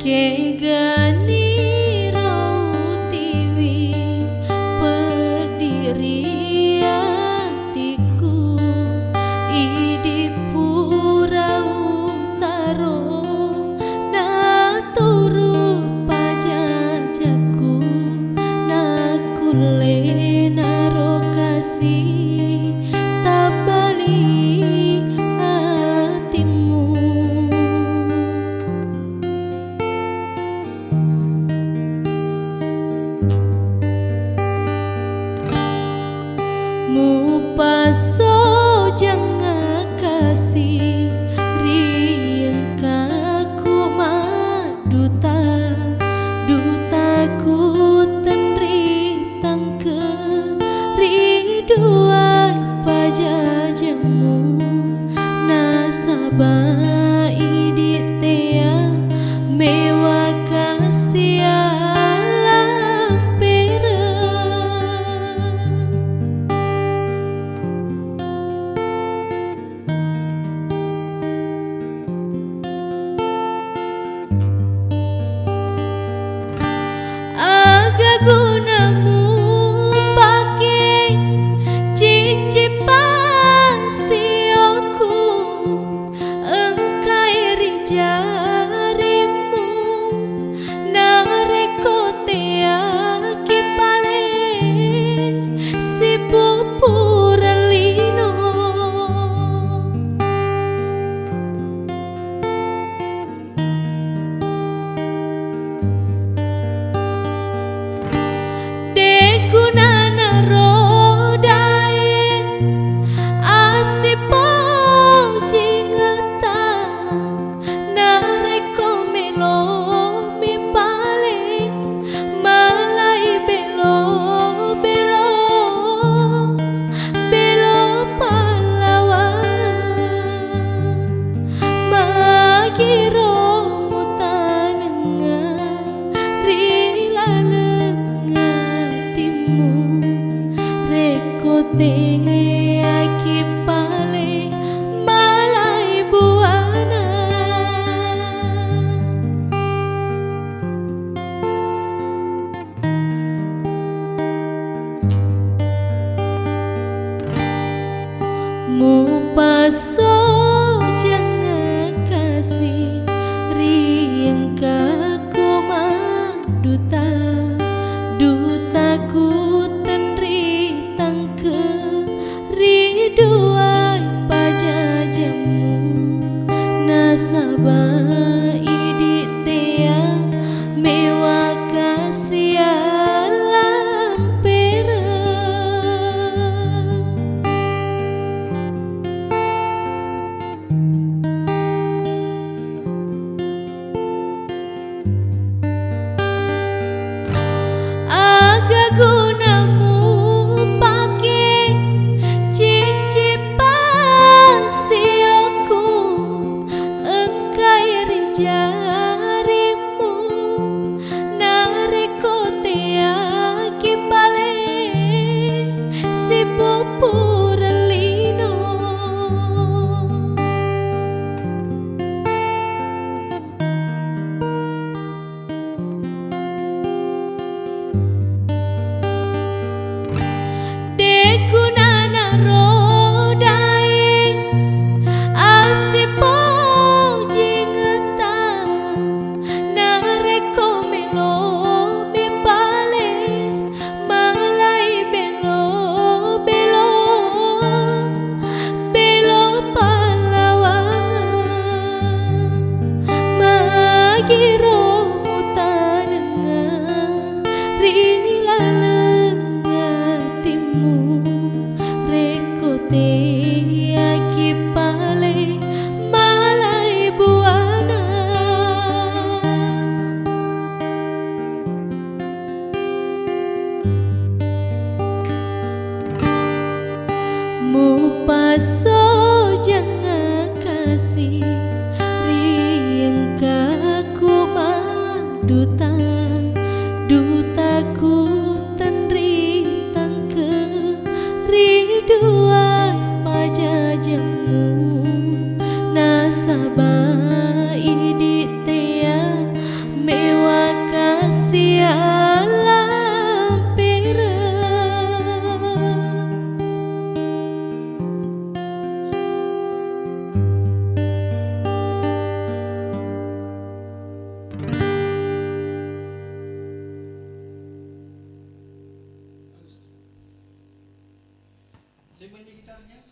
Kegani rautiwi pediri hatiku idi pura utaro naturu pajajaku nakule naro kasih tabali hatimu. Mupaso jangan kasih riang kaku maduta dutaku tenritang ke riduan pajajamu nasabah iditea mewah kasih alam pera. Gunamu pakai cicipan sioku engkai rijarimu narekotea kipale si pupuralino. Te aki pale malai buana mupaso jangan kasih riang kaku maduta dutaku riduan pajajamu nasabah iditea mewah kasih alam pera. Aga gunamu pakai cicipan sioku engkai rijarimu narekotea kipale si pupuralino. Mupaso jangan kasih riang kaku maduta dutaku tenritang ke riduan pajajamu nasabah iditea gitarnya?